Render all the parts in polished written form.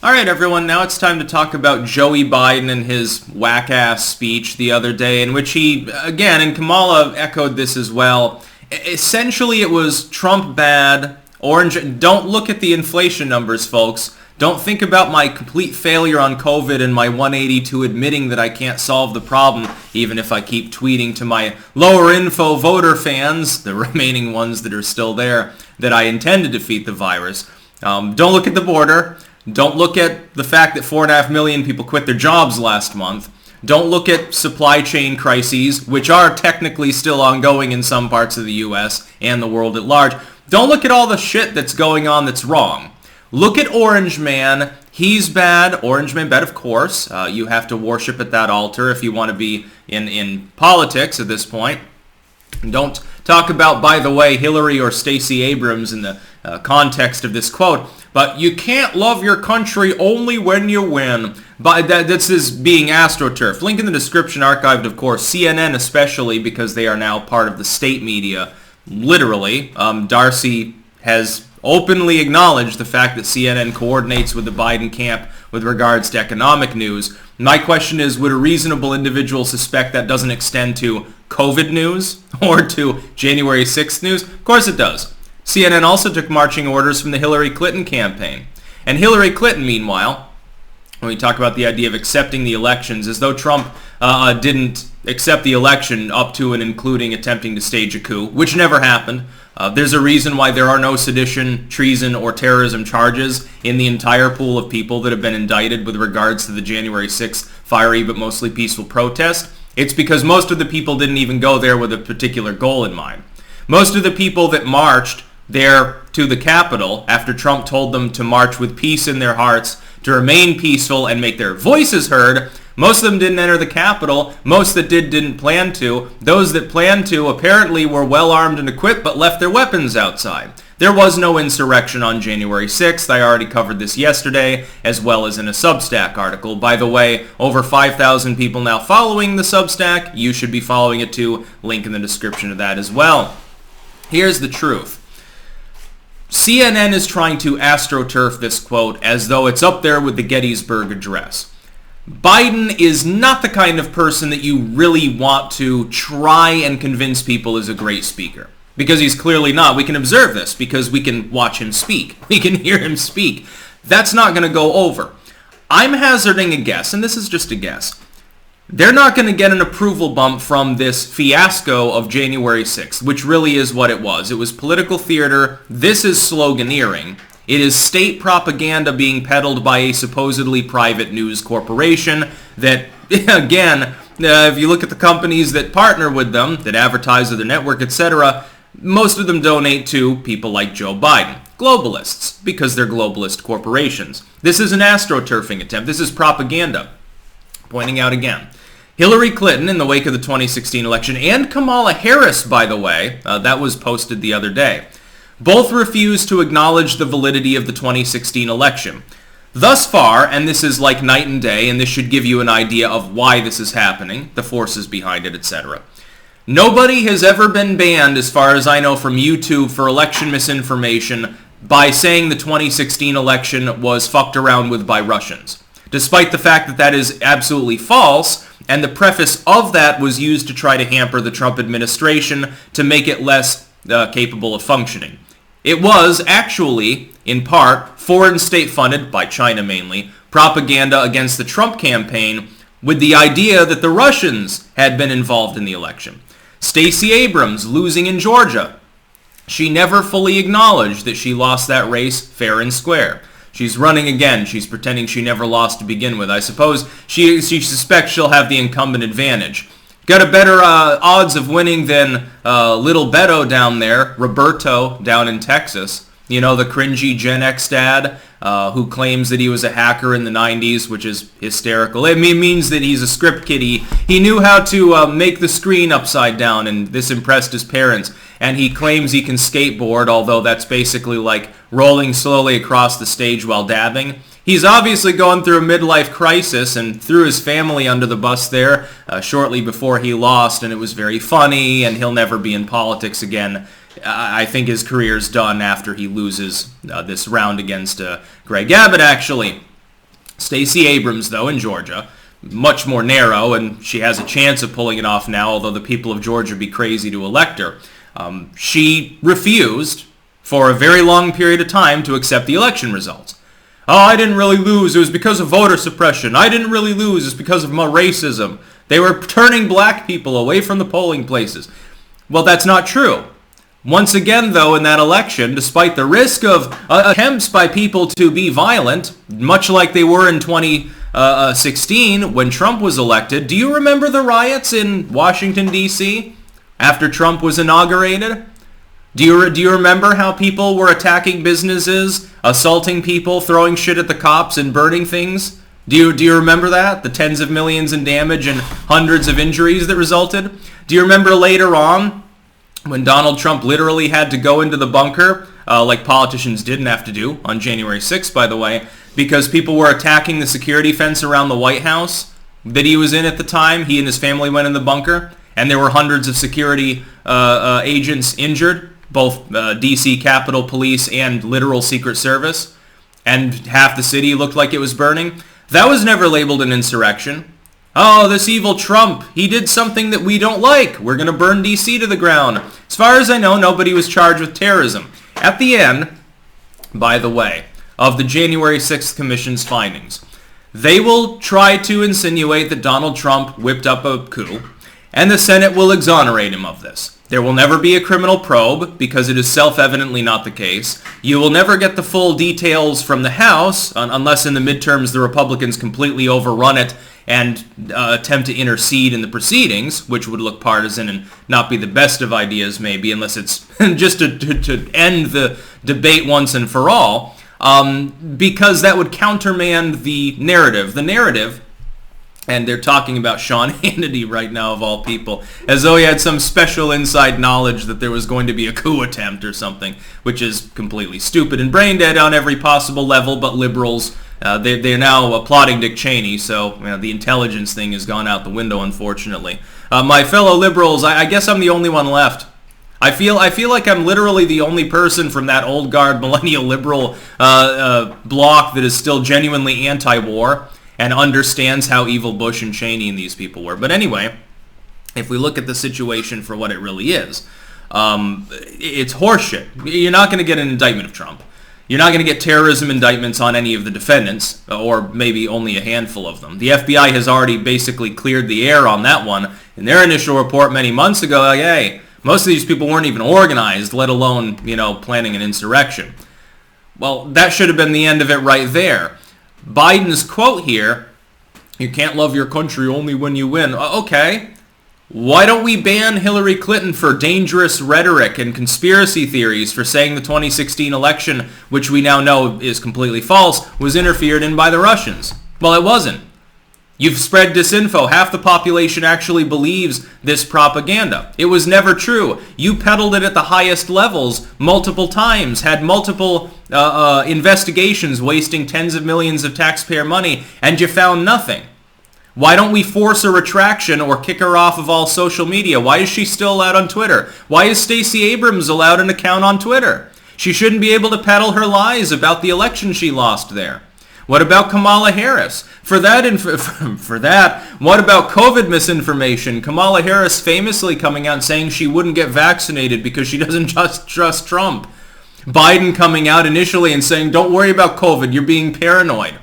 All right, everyone, now it's time to talk about Joey Biden and his whack-ass speech the other day in which he, again, and Kamala echoed this as well, essentially it was Trump bad, orange. Don't look at the inflation numbers, folks. Don't think about my complete failure on COVID and my 180 to admitting that I can't solve the problem, even if I keep tweeting to my lower info voter fans, the remaining ones that are still there, that I intend to defeat the virus. Don't look at the border. Don't look at the fact that 4.5 million people quit their jobs last month. Don't look at supply chain crises, which are technically still ongoing in some parts of the U.S. and the world at large. Don't look at all the shit that's going on that's wrong. Look at Orange Man. He's bad. Orange Man bad, of course. You have to worship at that altar if you want to be in politics at this point. Don't talk about, by the way, Hillary or Stacey Abrams in the context of this quote. But you can't love your country only when you win. But this is being Astroturf. Link in the description, archived, of course. CNN especially, because they are now part of the state media. Literally, Darcy has openly acknowledged the fact that CNN coordinates with the Biden camp with regards to economic news. My question is, would a reasonable individual suspect that doesn't extend to COVID news or to January 6th news? Of course it does. CNN also took marching orders from the Hillary Clinton campaign. And Hillary Clinton, meanwhile, when we talk about the idea of accepting the elections, as though Trump didn't accept the election up to and including attempting to stage a coup, which never happened. There's a reason why there are no sedition, treason, or terrorism charges in the entire pool of people that have been indicted with regards to the January 6th fiery but mostly peaceful protest. It's because most of the people didn't even go there with a particular goal in mind. Most of the people that marched there to the Capitol after Trump told them to march with peace in their hearts, to remain peaceful and make their voices heard, most of them didn't enter the Capitol. Most that didn't plan to. Those that planned to apparently were well armed and equipped but left their weapons outside. There was no insurrection on January 6th. I already covered this yesterday, as well as in a Substack article. By the way, over 5,000 people now following the Substack. You should be following it too. Link in the description of that as well. Here's the truth. CNN is trying to astroturf this quote as though it's up there with the Gettysburg Address. Biden is not the kind of person that you really want to try and convince people is a great speaker. Because he's clearly not. We can observe this because we can watch him speak. We can hear him speak. That's not going to go over. I'm hazarding a guess, and this is just a guess. They're not going to get an approval bump from this fiasco of January 6th, which really is what it was. It was political theater. This is sloganeering. It is state propaganda being peddled by a supposedly private news corporation that, again, if you look at the companies that partner with them, that advertise with their network, etc., most of them donate to people like Joe Biden. Globalists, because they're globalist corporations. This is an astroturfing attempt. This is propaganda. Pointing out again. Hillary Clinton in the wake of the 2016 election, and Kamala Harris, by the way, that was posted the other day, both refused to acknowledge the validity of the 2016 election. Thus far, and this is like night and day, and this should give you an idea of why this is happening, the forces behind it, etc. Nobody has ever been banned, as far as I know, from YouTube for election misinformation by saying the 2016 election was fucked around with by Russians. Despite the fact that that is absolutely false, and the preface of that was used to try to hamper the Trump administration to make it less capable of functioning. It was actually, in part, foreign state-funded, by China mainly, propaganda against the Trump campaign with the idea that the Russians had been involved in the election. Stacey Abrams losing in Georgia. She never fully acknowledged that she lost that race fair and square. She's running again. She's pretending she never lost to begin with. I suppose she suspects she'll have the incumbent advantage. Got a better odds of winning than little Beto down there, Roberto down in Texas. You know, the cringy Gen X dad who claims that he was a hacker in the 90s, which is hysterical. It means that he's a script kiddie. He knew how to make the screen upside down, and this impressed his parents. And he claims he can skateboard, although that's basically like rolling slowly across the stage while dabbing. He's obviously going through a midlife crisis and threw his family under the bus there shortly before he lost, and it was very funny, and he'll never be in politics again. I think his career's done after he loses this round against Greg Abbott, actually. Stacey Abrams, though, in Georgia, much more narrow, and she has a chance of pulling it off now, although the people of Georgia would be crazy to elect her. She refused for a very long period of time to accept the election results. Oh, I didn't really lose. It was because of voter suppression. I didn't really lose. It's because of my racism. They were turning black people away from the polling places. Well, that's not true. Once again, though, in that election, despite the risk of attempts by people to be violent, much like they were in 2016 when Trump was elected, do you remember the riots in Washington, D.C. after Trump was inaugurated? Do you remember how people were attacking businesses, assaulting people, throwing shit at the cops, and burning things? Do you remember that? The tens of millions in damage and hundreds of injuries that resulted? Do you remember later on when Donald Trump literally had to go into the bunker, like politicians didn't have to do on January 6th, by the way, because people were attacking the security fence around the White House that he was in at the time? He and his family went in the bunker, and there were hundreds of security agents injured, both D.C. Capitol Police and literal Secret Service, and half the city looked like it was burning. That was never labeled an insurrection. Oh, this evil Trump, he did something that we don't like. We're going to burn D.C. to the ground. As far as I know, nobody was charged with terrorism. At the end, by the way, of the January 6th Commission's findings, they will try to insinuate that Donald Trump whipped up a coup, and the Senate will exonerate him of this. There will never be a criminal probe because it is self-evidently not the case. You will never get the full details from the House unless in the midterms the Republicans completely overrun it and attempt to intercede in the proceedings, which would look partisan and not be the best of ideas maybe, unless it's just to end the debate once and for all, because that would countermand the narrative. The narrative, and they're talking about Sean Hannity right now, of all people, as though he had some special inside knowledge that there was going to be a coup attempt or something, which is completely stupid and brain dead on every possible level, but liberals, they're now applauding Dick Cheney, so the intelligence thing has gone out the window, unfortunately. My fellow liberals, I guess I'm the only one left. I feel like I'm literally the only person from that old guard millennial liberal bloc that is still genuinely anti-war and understands how evil Bush and Cheney and these people were. But anyway, if we look at the situation for what it really is, it's horseshit. You're not going to get an indictment of Trump. You're not going to get terrorism indictments on any of the defendants, or maybe only a handful of them. The FBI has already basically cleared the air on that one. In their initial report many months ago, like, hey, most of these people weren't even organized, let alone, planning an insurrection. Well, that should have been the end of it right there. Biden's quote here, you can't love your country only when you win. Okay. Why don't we ban Hillary Clinton for dangerous rhetoric and conspiracy theories for saying the 2016 election, which we now know is completely false, was interfered in by the Russians? Well, it wasn't. You've spread disinfo. Half the population actually believes this propaganda. It was never true. You peddled it at the highest levels multiple times, had multiple investigations wasting tens of millions of taxpayer money, and you found nothing. Why don't we force a retraction or kick her off of all social media? Why is she still allowed on Twitter? Why is Stacey Abrams allowed an account on Twitter? She shouldn't be able to peddle her lies about the election she lost there. What about Kamala Harris? For that, what about COVID misinformation? Kamala Harris famously coming out and saying she wouldn't get vaccinated because she doesn't just trust Trump. Biden coming out initially and saying, don't worry about COVID, you're being paranoid.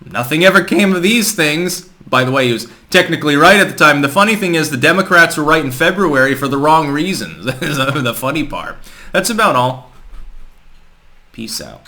Nothing ever came of these things. By the way, he was technically right at the time. The funny thing is the Democrats were right in February for the wrong reasons. That's the funny part. That's about all. Peace out.